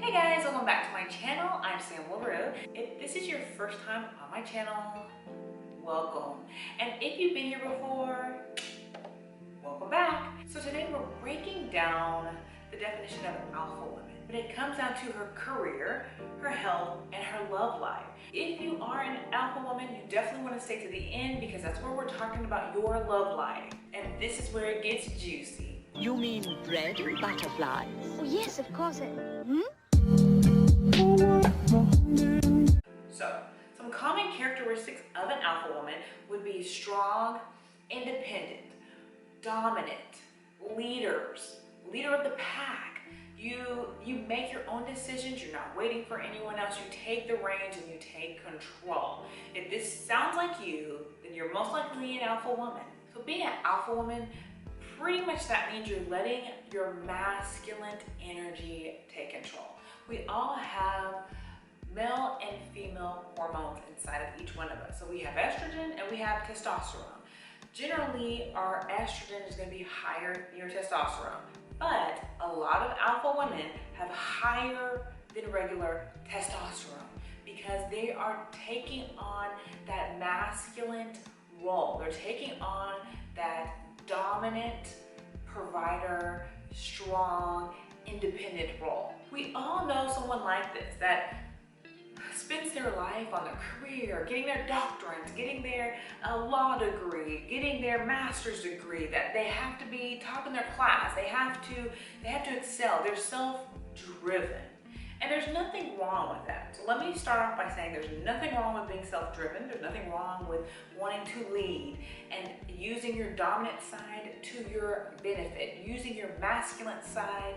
Hey guys, welcome back to my channel. I'm Sam Wilbur. If this is your first time on my channel, welcome. And if you've been here before, welcome back. So today we're breaking down the definition of an alpha woman. But it comes down to her career, her health, and her love life. If you are an alpha woman, you definitely want to stay to the end because that's where we're talking about your love life. And this is where it gets juicy. You mean bread and butterflies? Oh yes, of course. So, some common characteristics of an alpha woman would be strong, independent, dominant, leader of the pack. You make your own decisions, you're not waiting for anyone else, you take the reins and you take control. If this sounds like you, then you're most likely an alpha woman. So being an alpha woman, pretty much that means you're letting your masculine energy take control. We all have male and female hormones inside of each one of us. So we have estrogen and we have testosterone. Generally, our estrogen is going to be higher than your testosterone, but a lot of alpha women have higher than regular testosterone because they are taking on that masculine role. They're taking on that dominant, provider, strong, independent role. We all know someone like this that spends their life on their career, getting their doctorates, getting their law degree, getting their master's degree, that they have to be top in their class, they have to excel, they're self-driven. And there's nothing wrong with that. So let me start off by saying there's nothing wrong with being self-driven, there's nothing wrong with wanting to lead and using your dominant side to your benefit, using your masculine side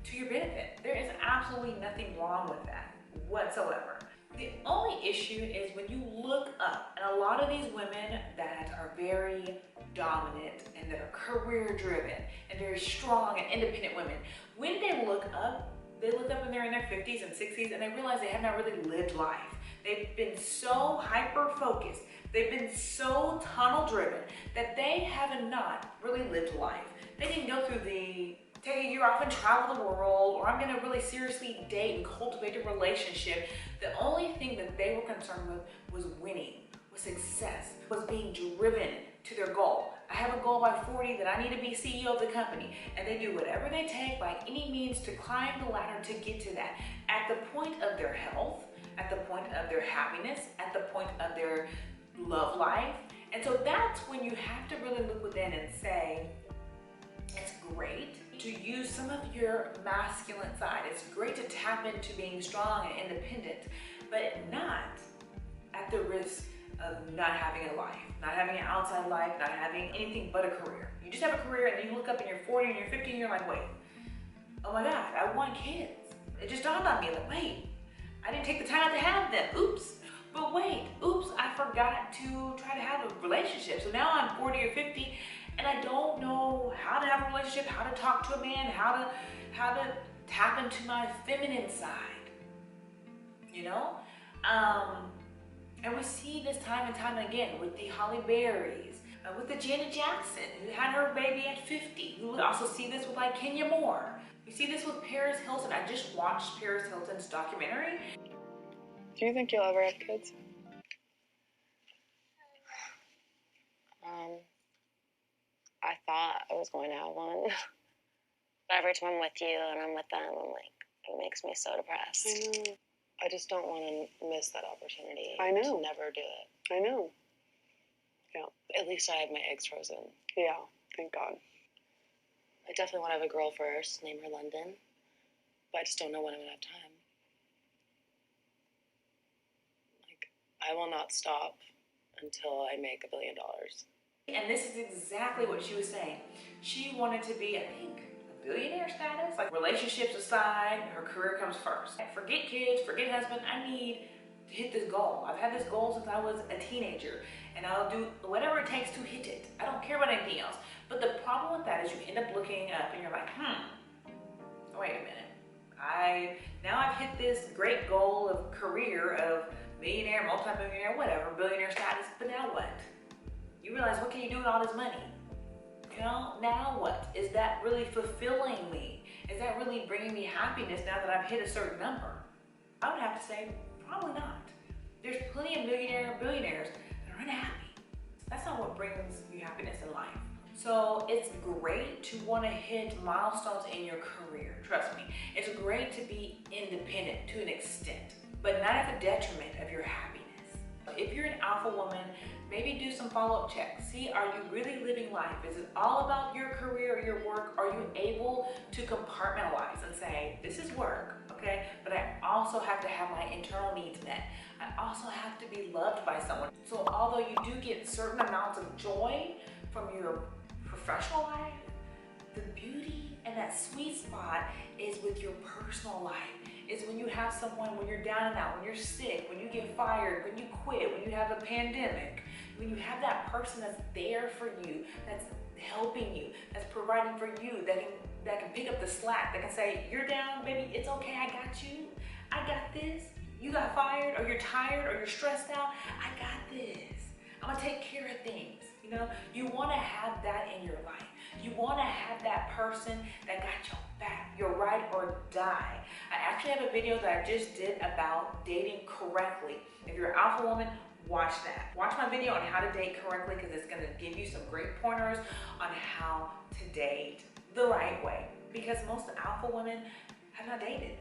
to your benefit. There is absolutely nothing wrong with that whatsoever. The only issue is when you look up, and a lot of these women that are very dominant and that are career driven and very strong and independent women, when they look up and they're in their 50s and 60s and they realize they have not really lived life. They've been so hyper focused, they've been so tunnel driven that they have not really lived life. They didn't go through the take a year off and travel the world, or I'm gonna really seriously date and cultivate a relationship. The only thing that they were concerned with was winning, was success, was being driven to their goal. I have a goal by 40 that I need to be CEO of the company, and they do whatever they take by any means to climb the ladder to get to that. At the point of their health, at the point of their happiness, at the point of their love life. And so that's when you have to really look within and say, it's great to use some of your masculine side. It's great to tap into being strong and independent, but not at the risk of not having a life, not having an outside life, not having anything but a career. You just have a career and then you look up and you're 40 and you're 50 and you're like, wait, oh my God, I want kids. It just dawned on me, like, wait, I didn't take the time out to have them, oops. But wait, oops, I forgot to try to have a relationship. So now I'm 40 or 50 and I don't know how to have a relationship, how to talk to a man, how to tap into my feminine side, you know? And we see this time and time again with the Holly Berrys, with the Janet Jackson, who had her baby at 50. We also see this with like Kenya Moore. We see this with Paris Hilton. I just watched Paris Hilton's documentary. Do you think you'll ever have kids? I thought I was going to have one. But every time I'm with you and I'm with them, I'm like, it makes me so depressed. I know. I just don't want to miss that opportunity. I know. To never do it. I know. Yeah. At least I have my eggs frozen. Yeah. Thank God. I definitely want to have a girl first, name her London. But I just don't know when I'm going to have time. Like, I will not stop until I make $1 billion. And this is exactly what she was saying. She wanted to be, I think, a billionaire status. Like, relationships aside, her career comes first. Forget kids, forget husband, I need to hit this goal. I've had this goal since I was a teenager, and I'll do whatever it takes to hit it. I don't care about anything else. But the problem with that is you end up looking up and you're like, wait a minute. Now I've hit this great goal of career of millionaire, multi-millionaire, whatever, billionaire status, but now what? You realize, what can you do with all this money? You know, now what? Is that really fulfilling me? Is that really bringing me happiness now that I've hit a certain number? I would have to say, probably not. There's plenty of billionaires that are unhappy. That's not what brings you happiness in life. So it's great to want to hit milestones in your career, trust me. It's great to be independent to an extent, but not at the detriment of your happiness. If you're an alpha woman, maybe do some follow-up checks. See, are you really living life? Is it all about your career or your work? Are you able to compartmentalize and say, this is work, okay? But I also have to have my internal needs met. I also have to be loved by someone. So although you do get certain amounts of joy from your professional life, the beauty and that sweet spot is with your personal life. Is when you have someone, when you're down and out, when you're sick, when you get fired, when you quit, when you have a pandemic, when you have that person that's there for you, that's helping you, that's providing for you, that can pick up the slack, that can say, you're down, baby, it's okay, I got you, I got this. You got fired, or you're tired, or you're stressed out, I got this. I'm gonna take care of things. You know, you wanna have that in your life. You wanna have that person that got your back, your ride or die. I actually have a video that I just did about dating correctly. If you're an alpha woman, watch that. Watch my video on how to date correctly because it's gonna give you some great pointers on how to date the right way. Because most alpha women have not dated.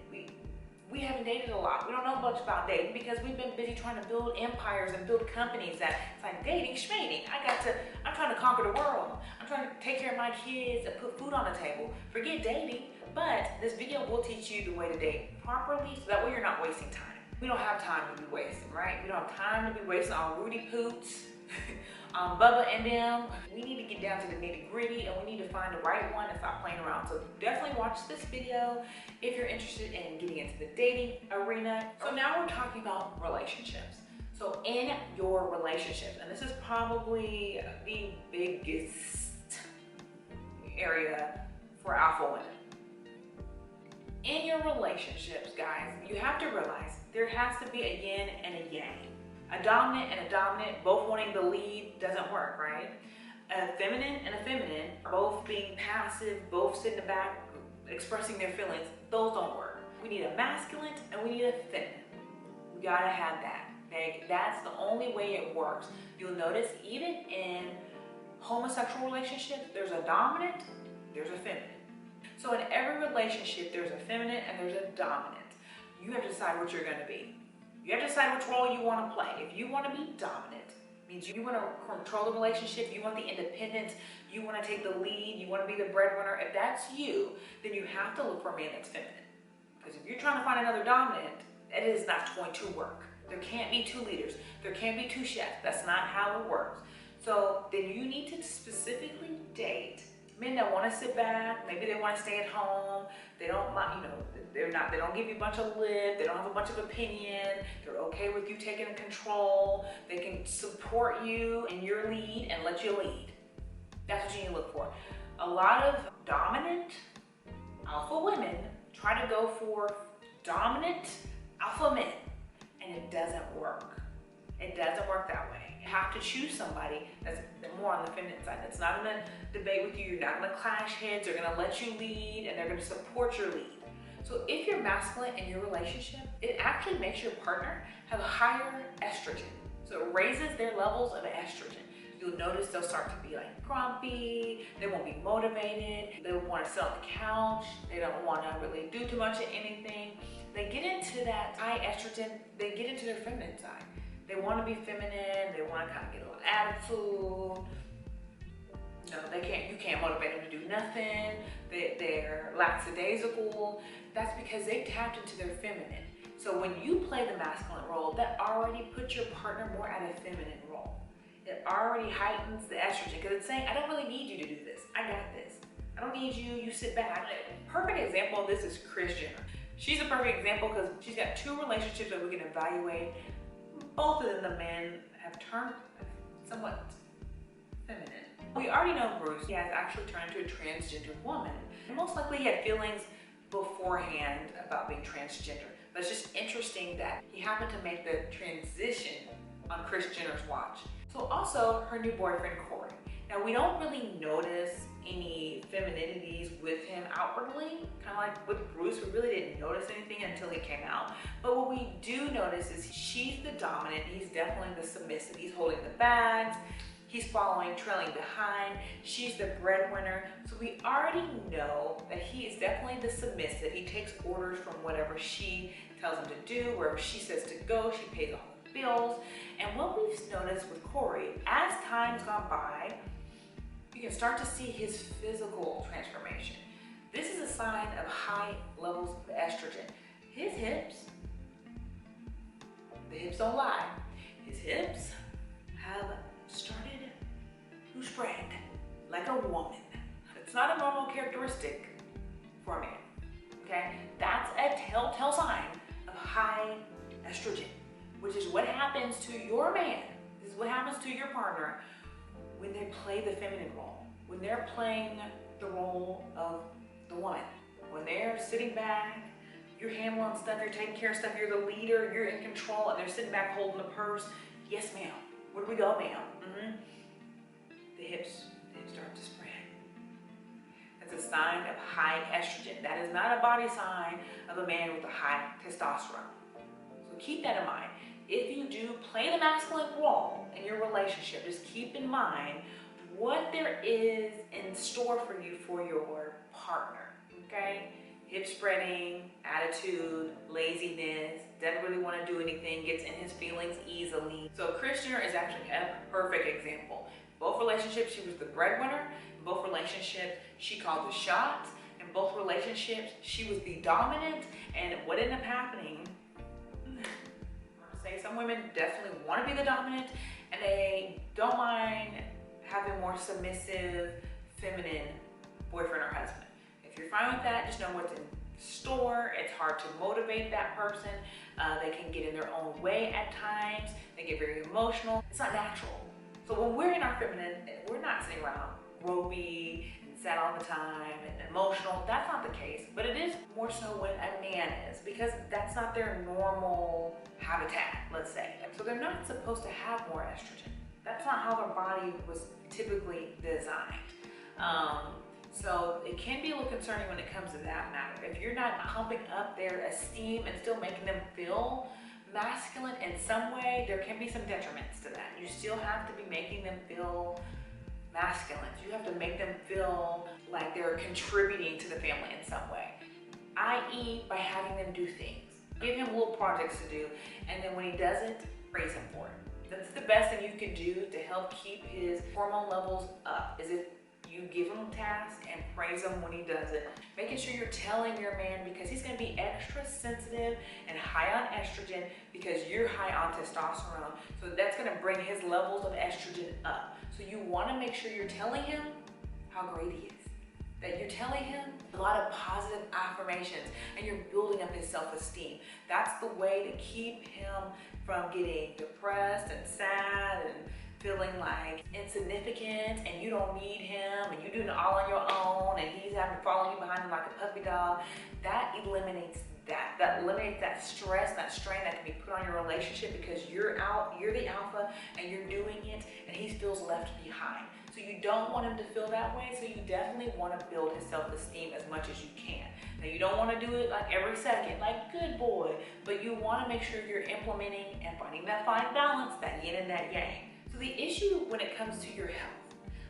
We haven't dated a lot. We don't know much about dating because we've been busy trying to build empires and build companies that it's like dating, schmating. I'm trying to conquer the world. I'm trying to take care of my kids and put food on the table. Forget dating, but this video will teach you the way to date properly so that way you're not wasting time. We don't have time to be wasting, right? We don't have time to be wasting on Rudy Poots, Bubba and them. We need to get down to the nitty gritty and we need to find the right one and stop playing around. So definitely watch this video if you're interested in getting into the dating arena. So now we're talking about relationships. So in your relationships, and this is probably the biggest area for alpha women. In your relationships, guys, you have to realize there has to be a yin and a yang. A dominant and a dominant both wanting the lead doesn't work, right? A feminine and a feminine both being passive, both sitting back, expressing their feelings, those don't work. We need a masculine and we need a feminine. We gotta have that. Okay? That's the only way it works. You'll notice even in homosexual relationships, there's a dominant, there's a feminine. So in every relationship, there's a feminine and there's a dominant. You have to decide what you're gonna be. You have to decide which role you want to play. If you want to be dominant, means you want to control the relationship, you want the independence, you want to take the lead, you want to be the breadwinner. If that's you, then you have to look for a man that's feminine. Because if you're trying to find another dominant, it is not going to work. There can't be two leaders. There can't be two chefs. That's not how it works. So then you need to specifically date men that want to sit back. Maybe they want to stay at home. They don't, you know, they don't give you a bunch of lip. They don't have a bunch of opinion. They're okay with you taking control. They can support you in your lead and let you lead. That's what you need to look for. A lot of dominant alpha women try to go for dominant alpha men, and it doesn't work. It doesn't work that way. You have to choose somebody that's more on the feminine side, that's not gonna debate with you, you're not gonna clash heads, they're gonna let you lead, and they're gonna support your lead. So if you're masculine in your relationship, it actually makes your partner have a higher estrogen. So it raises their levels of estrogen. You'll notice they'll start to be like grumpy, they won't be motivated, they want to sit on the couch, they don't want to really do too much of anything. They get into that high estrogen, they get into their feminine side. They want to be feminine, they want to kind of get a little attitude. No, they can't, you can't motivate them to do nothing. They're lackadaisical. That's because they tapped into their feminine. So when you play the masculine role, that already puts your partner more at a feminine role. It already heightens the estrogen because it's saying, I don't really need you to do this. I got this. I don't need you, you sit back. A perfect example of this is Chrissie. She's a perfect example because she's got two relationships that we can evaluate. Both of them, the men have turned somewhat feminine. We already know Bruce, he has actually turned into a transgender woman. And most likely he had feelings beforehand about being transgender. But it's just interesting that he happened to make the transition on Kris Jenner's watch. So also her new boyfriend, Corey. Now we don't really notice any femininities with him outwardly. Kind of like with Bruce, we really didn't notice anything until he came out. But what we do notice is she's the dominant, he's definitely the submissive. He's holding the bags, he's following, trailing behind. She's the breadwinner. So we already know that he is definitely the submissive. He takes orders from whatever she tells him to do, wherever she says to go, she pays all the bills. And what we've noticed with Corey, as time's gone by, you can start to see his physical transformation. This is a sign of high levels of estrogen. His hips, the hips don't lie, his hips have started to spread like a woman. It's not a normal characteristic for a man, okay? That's a telltale sign of high estrogen, which is what happens to your man. This is what happens to your partner when they play the feminine role, when they're playing the role of the woman, when they're sitting back, you're handling stuff, you're taking care of stuff, you're the leader, you're in control, and they're sitting back holding the purse. Yes, ma'am. Where do we go, ma'am? The hips start to spread. That's a sign of high estrogen. That is not a body sign of a man with a high testosterone. So keep that in mind. If you do play the masculine role in your relationship, just keep in mind what there is in store for you for your partner, okay? Hip spreading, attitude, laziness, doesn't really want to do anything, gets in his feelings easily. So Chris Jr. is actually a perfect example. Both relationships, she was the breadwinner. In both relationships, she called the shots. In both relationships, she was the dominant. And what ended up happening, some women definitely want to be the dominant and they don't mind having more submissive, feminine boyfriend or husband. If you're fine with that, just know what's in store. It's hard to motivate that person. They can get in their own way at times. They get very emotional. It's not natural. So when we're in our feminine, we're not sitting around ropey and sad all the time and emotional. That's not the case, but it is more so when a man is, because that's not their normal habitat, let's say. So they're not supposed to have more estrogen. That's not how their body was typically designed. So it can be a little concerning when it comes to that matter. If you're not pumping up their esteem and still making them feel masculine in some way, there can be some detriments to that. You still have to be making them feel masculine. You have to make them feel like they're contributing to the family in some way, i.e. by having them do things. Give him little projects to do, and then when he does it, praise him for it. That's the best thing you can do to help keep his hormone levels up, is if you give him tasks and praise him when he does it. Making sure you're telling your man, because he's gonna be extra sensitive and high on estrogen because you're high on testosterone. So that's gonna bring his levels of estrogen up. So you wanna make sure you're telling him how great he is. That you're telling him a lot of positive affirmations and you're building up his self-esteem. That's the way to keep him from getting depressed and sad and feeling like insignificant and you don't need him and you're doing it all on your own and he's having to follow you behind him like a puppy dog. That eliminates that. That eliminates that stress, that strain that can be put on your relationship because you're the alpha and you're doing it and he feels left behind. So you don't want him to feel that way, so you definitely want to build his self-esteem as much as you can. Now you don't want to do it like every second, like good boy, but you want to make sure you're implementing and finding that fine balance, that yin and that yang. So the issue when it comes to your health,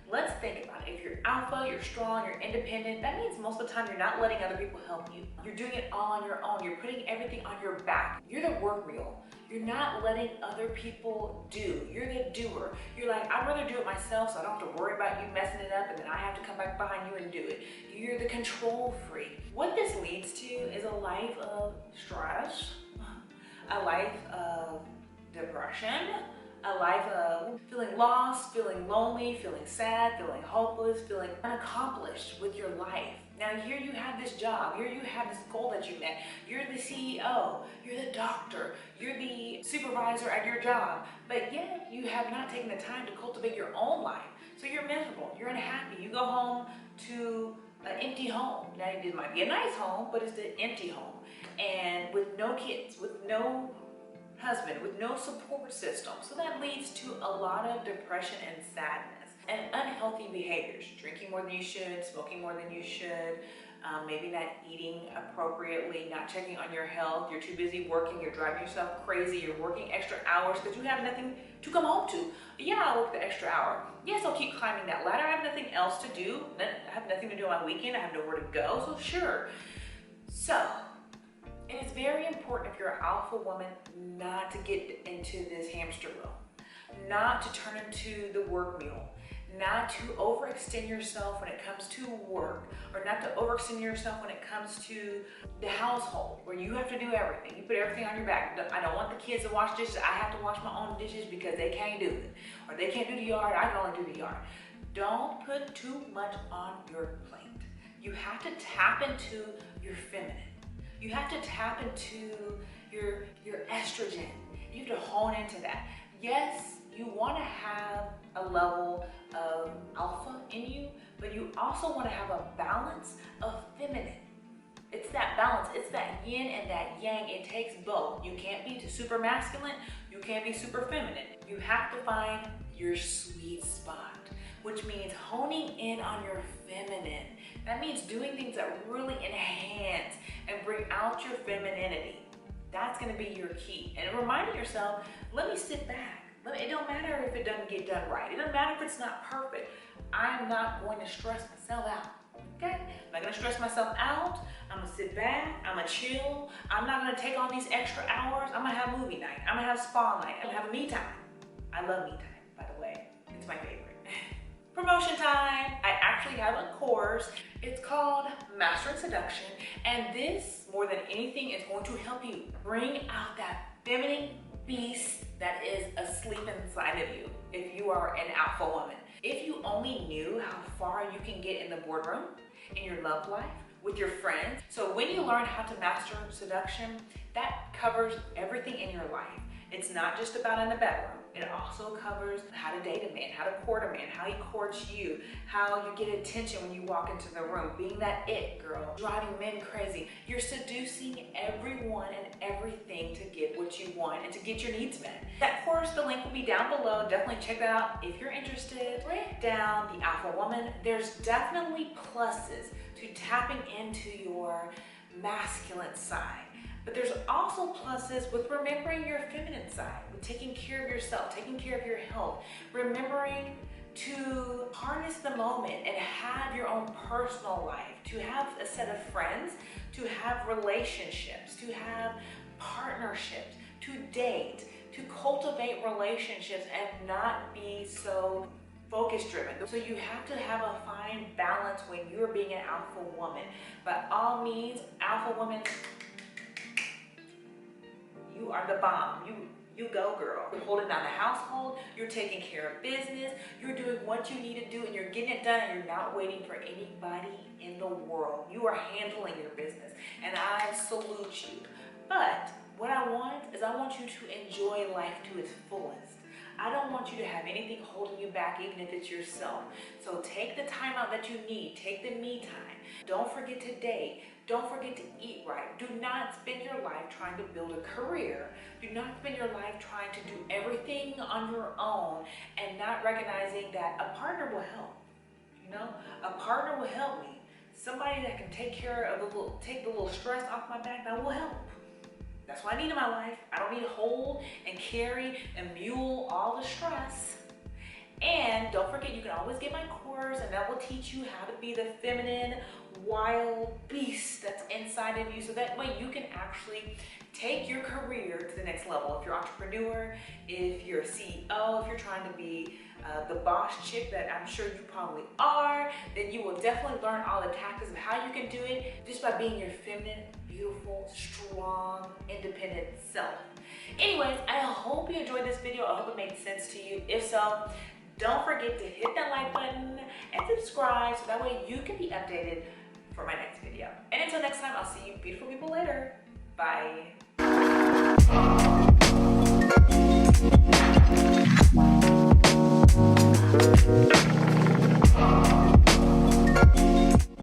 let's think about it. If you're alpha, you're strong, you're independent, that means most of the time you're not letting other people help you. You're doing it all on your own. You're putting everything on your back. You're the work wheel. You're not letting other people do. You're the doer. You're like, I'd rather do it myself so I don't have to worry about you messing it up and then I have to come back behind you and do it. You're the control freak. What this leads to is a life of stress, a life of depression, a life of feeling lost, feeling lonely, feeling sad, feeling hopeless, feeling unaccomplished with your life. Now here you have this job, here you have this goal that you met, you're the CEO, you're the doctor, you're the supervisor at your job, but yet you have not taken the time to cultivate your own life. So you're miserable, you're unhappy, you go home to an empty home. Now it might be a nice home, but it's an empty home. And with no kids, with no husband, with no support system. So that leads to a lot of depression and sadness. and unhealthy behaviors. Drinking more than you should, smoking more than you should, maybe not eating appropriately, not checking on your health. You're too busy working, you're driving yourself crazy, you're working extra hours because you have nothing to come home to. Yeah, I'll work the extra hour. Yes, I'll keep climbing that ladder. I have nothing else to do. I have nothing to do on my weekend. I have nowhere to go, so sure. So, it is very important if you're an alpha woman not to get into this hamster wheel, not to turn into the work mule, not to overextend yourself when it comes to work, or not to overextend yourself when it comes to the household where you have to do everything. You put everything on your back. I don't want the kids to wash dishes. I have to wash my own dishes because they can't do it. Or they can't do the yard. I can only do the yard. Don't put too much on your plate. You have to tap into your feminine. You have to tap into your estrogen. You have to hone into that. Yes, you want to have a level of alpha in you, but you also want to have a balance of feminine. It's that balance. It's that yin and that yang. It takes both. You can't be super masculine. You can't be super feminine. You have to find your sweet spot, which means honing in on your feminine. That means doing things that really enhance and bring out your femininity. That's going to be your key. And reminding yourself, let me sit back. It don't matter if it doesn't get done right. It doesn't matter if it's not perfect. I'm not going to stress myself out. Okay? I'm not going to stress myself out. I'm going to sit back. I'm going to chill. I'm not going to take on these extra hours. I'm going to have movie night. I'm going to have spa night. I'm going to have a me time. I love me time, by the way. It's my favorite. Promotion time. I actually have a course. It's called Mastering Seduction. And this, more than anything, is going to help you bring out that feminine beast that is asleep inside of you if you are an alpha woman. If you only knew how far you can get in the boardroom, in your love life, with your friends. So when you learn how to master seduction, that covers everything in your life. It's not just about in the bedroom. It also covers how to date a man, how to court a man, how he courts you, how you get attention when you walk into the room, being that it girl, driving men crazy. You're seducing everyone and everything to get what you want and to get your needs met. That course, the link will be down below. Definitely check that out if you're interested. Break down the alpha woman. There's definitely pluses to tapping into your masculine side. But there's also pluses with remembering your feminine side, with taking care of yourself, taking care of your health, remembering to harness the moment and have your own personal life, to have a set of friends, to have relationships, to have partnerships, to date, to cultivate relationships and not be so focus driven. So you have to have a fine balance when you're being an alpha woman. By all means, alpha women, you are the bomb. You go, girl. You're holding down the household, you're taking care of business, you're doing what you need to do and you're getting it done and you're not waiting for anybody in the world. You are handling your business and I salute you. But what I want is I want you to enjoy life to its fullest. I don't want you to have anything holding you back, even if it's yourself. So take the time out that you need. Take the me time. Don't forget to date. Don't forget to eat right. Do not spend your life trying to build a career. Do not spend your life trying to do everything on your own and not recognizing that a partner will help. You know, a partner will help me. Somebody that can take care of take the little stress off my back, that will help. That's what I need in my life. I don't need to hold and carry and mule all the stress. And don't forget, you can always get my course and that will teach you how to be the feminine, wild beast that's inside of you. So that way you can actually take your career to the next level. If you're an entrepreneur, if you're a CEO, if you're trying to be the boss chick that I'm sure you probably are, then you will definitely learn all the tactics of how you can do it just by being your feminine, beautiful, strong, independent self. Anyways, I hope you enjoyed this video. I hope it made sense to you. If so, don't forget to hit that like button and subscribe so that way you can be updated for my next video. And until next time, I'll see you beautiful people later. Bye.